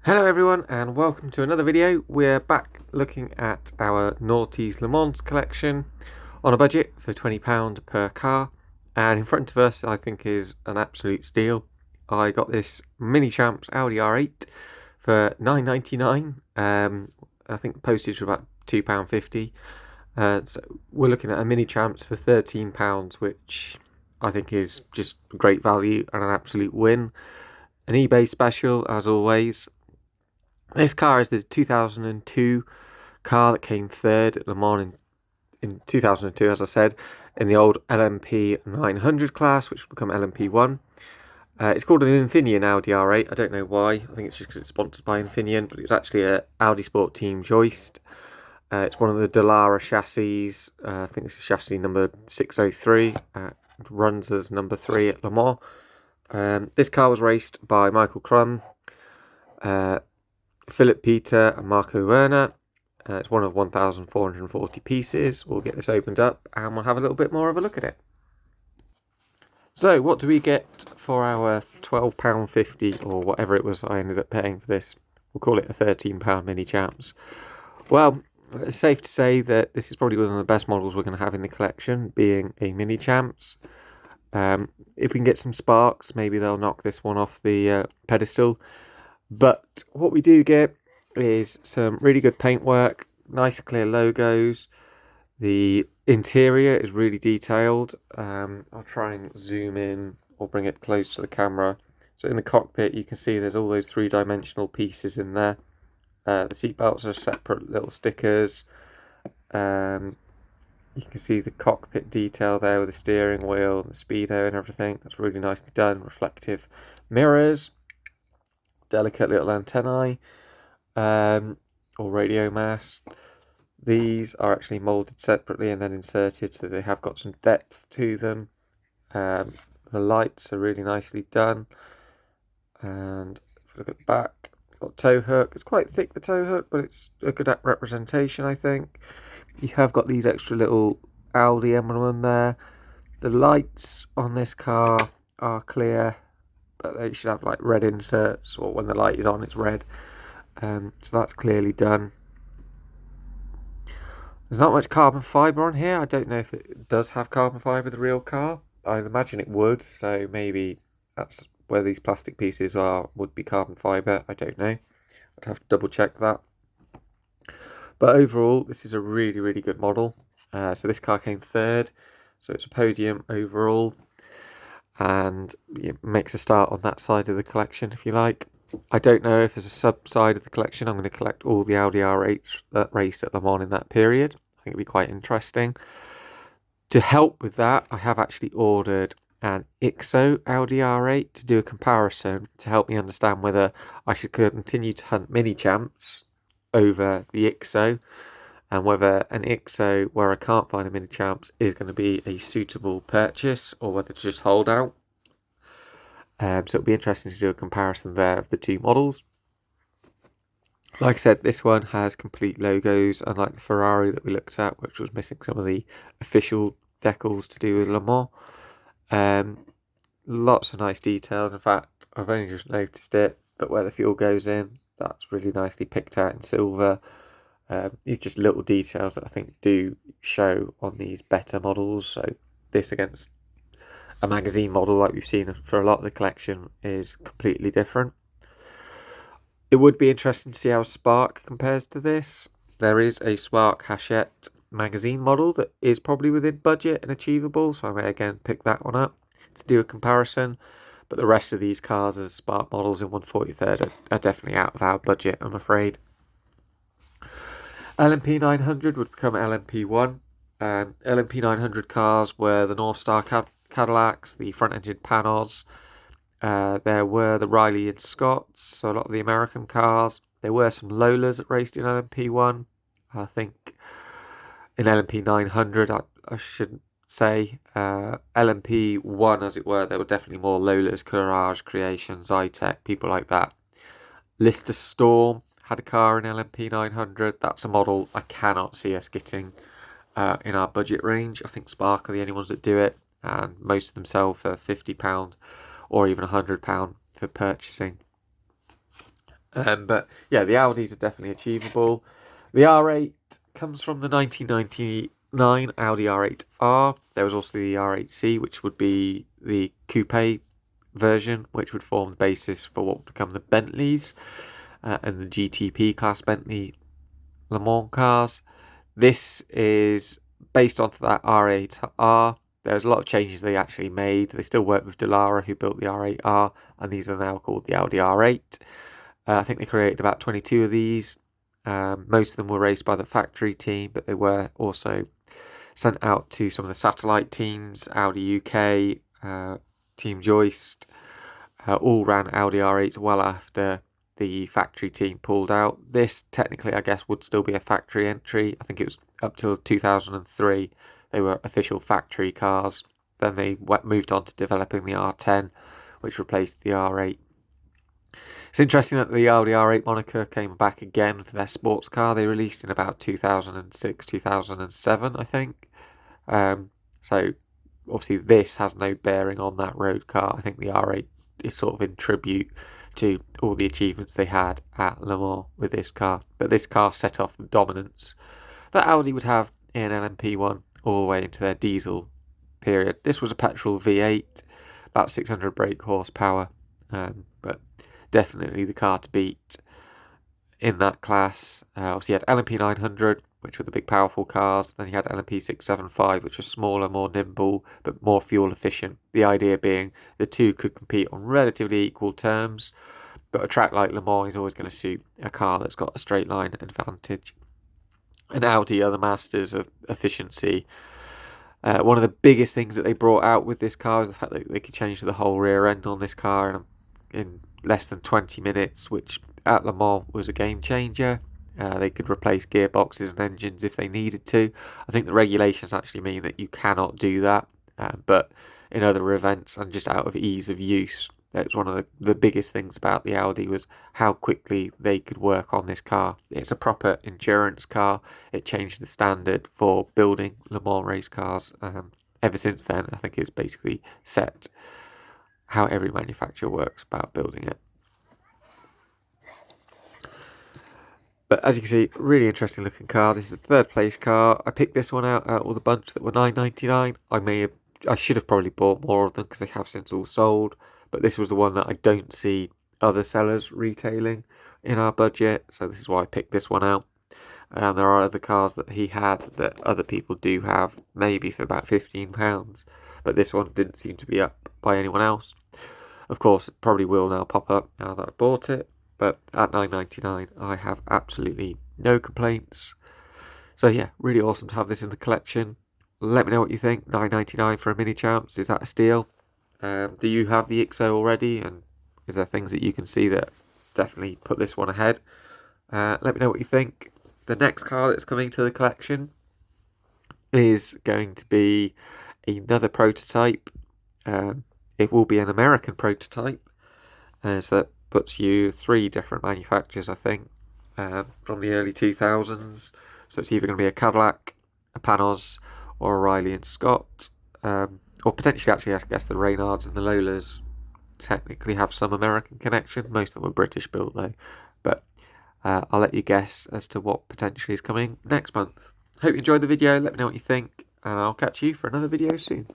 Hello everyone and welcome to another video. We're back looking at our Noughties Le Mans collection on a budget for £20 per car, and in front of us I think is an absolute steal. I got this Minichamps Audi R8 for £9.99. I think the postage was about £2.50. So we're looking at a Minichamps for £13, which I think is just great value and an absolute win. An eBay special as always. This car is the 2002 car that came third at Le Mans in 2002, as I said, in the old LMP 900 class, which will become LMP 1. It's called an Infineon Audi R8. I don't know why. I think it's just because it's sponsored by Infineon, but it's actually a Audi Sport Team joist. It's one of the Dallara chassis. I think it's chassis number 603. It runs as number 3 at Le Mans. This car was raced by Michael Crum, Philip Peter and Marco Werner. It's one of 1,440 pieces. We'll get this opened up and we'll have a little bit more of a look at it. So what do we get for our £12.50 or whatever it was I ended up paying for this? We'll call it a £13 Minichamps. Well, it's safe to say that this is probably one of the best models we're going to have in the collection, being a Minichamps. If we can get some sparks, maybe they'll knock this one off the pedestal. But what we do get is some really good paintwork, nice clear logos. The interior is really detailed. I'll try and zoom in or bring it close to the camera. So in the cockpit you can see there's all those three-dimensional pieces in there. The seat belts are separate little stickers. You can see the cockpit detail there with the steering wheel, the speedo and everything. That's really nicely done. Reflective mirrors. Delicate little antennae, or radio mast. These are actually moulded separately and then inserted, so they have got some depth to them. The lights are really nicely done. And if you look at the back, got tow hook. It's quite thick, the tow hook, but it's a good representation, I think. You have got these extra little Audi emblem there. The lights on this car are clear, but they should have like red inserts, or when the light is on it's red. So that's clearly done. There's not much carbon fibre on here. I don't know if it does have carbon fibre, the real car. I'd imagine it would, so maybe that's where these plastic pieces would be carbon fibre. I don't know. I'd have to double check that. But overall, this is a really, really good model. So this car came third, so it's a podium overall. And it makes a start on that side of the collection, if you like. I don't know if as a sub-side of the collection I'm going to collect all the Audi R8s that raced at Le Mans in that period. I think it'd be quite interesting. To help with that, I have actually ordered an IXO Audi R8 to do a comparison to help me understand whether I should continue to hunt Minichamps over the IXO, and whether an IXO where I can't find a Minichamps is going to be a suitable purchase or whether to just hold out. So it'll be interesting to do a comparison there of the two models. Like I said, this one has complete logos, unlike the Ferrari that we looked at, which was missing some of the official decals to do with Le Mans. Lots of nice details. In fact, I've only just noticed it, but where the fuel goes in, that's really nicely picked out in silver. These just little details that I think do show on these better models. So this against a magazine model like we've seen for a lot of the collection is completely different. It would be interesting to see how Spark compares to this. There is a Spark Hachette magazine model that is probably within budget and achievable, so I may again pick that one up to do a comparison. But the rest of these cars as Spark models in 1/43 are definitely out of our budget, I'm afraid. LMP 900 would become LMP 1. LMP 900 cars were the North Star Cadillacs, the front-engine Panos. There were the Riley and Scotts, so a lot of the American cars. There were some Lolas that raced in LMP 1. I think in LMP 900, I should say, LMP 1 as it were, there were definitely more Lolas, Courage, Creation, Zytec, people like that. Lister Storm had a car in LMP 900. That's a model I cannot see us getting in our budget range. I think Spark are the only ones that do it, and most of them sell for £50 or even £100 for purchasing. But yeah, the Audis are definitely achievable. The R8 comes from the 1999 Audi R8R. There was also the R8C, which would be the coupe version, which would form the basis for what would become the Bentleys and the GTP class Bentley Le Mans cars. This is based on that R8R. There's a lot of changes they actually made. They still work with Dallara, who built the R8R, and these are now called the Audi R8. I think they created about 22 of these. Most of them were raced by the factory team, but they were also sent out to some of the satellite teams, Audi UK, Team Joist, all ran Audi R8s well after the factory team pulled out. This technically, I guess, would still be a factory entry. I think it was up till 2003 they were official factory cars. Then they moved on to developing the R10, which replaced the R8. It's interesting that the Audi R8 moniker came back again for their sports car they released in about 2006, 2007, I think. So obviously this has no bearing on that road car. I think the R8 is sort of in tribute to all the achievements they had at Le Mans with this car. But this car set off the dominance that Audi would have in LMP1 all the way into their diesel period. This was a petrol V8, about 600 brake horsepower, but definitely the car to beat in that class. Obviously, you had LMP 900, which were the big powerful cars. Then you had LMP 675, which was smaller, more nimble, but more fuel efficient. The idea being the two could compete on relatively equal terms, but a track like Le Mans is always going to suit a car that's got a straight line advantage. And Audi are the masters of efficiency. One of the biggest things that they brought out with this car is the fact that they could change the whole rear end on this car in less than 20 minutes, which at Le Mans was a game changer. They could replace gearboxes and engines if they needed to. I think the regulations actually mean that you cannot do that, but in other events and just out of ease of use, that's one of the biggest things about the Audi was how quickly they could work on this car. It's a proper endurance car. It changed the standard for building Le Mans race cars. Ever since then, I think it's basically set how every manufacturer works about building it. But as you can see, really interesting looking car. This is the third place car. I picked this one out of the bunch that were $9.99. I should have probably bought more of them because they have since all sold. But this was the one that I don't see other sellers retailing in our budget. So this is why I picked this one out. There are other cars that he had that other people do have, maybe for about £15. But this one didn't seem to be up by anyone else. Of course, it probably will now pop up now that I bought it. But at $9.99, I have absolutely no complaints. So yeah, really awesome to have this in the collection. Let me know what you think. $9.99 for a Minichamps. Is that a steal? Do you have the XO already? And is there things that you can see that definitely put this one ahead? Let me know what you think. The next car that's coming to the collection is going to be another prototype. It will be an American prototype. So that puts you 3 different manufacturers, I think, from the early 2000s. So it's either going to be a Cadillac, a Panos, or a Riley and Scott. Or potentially, actually, I guess the Reynards and the Lolas technically have some American connection. Most of them were British built, though. But I'll let you guess as to what potentially is coming next month. Hope you enjoyed the video. Let me know what you think. And I'll catch you for another video soon.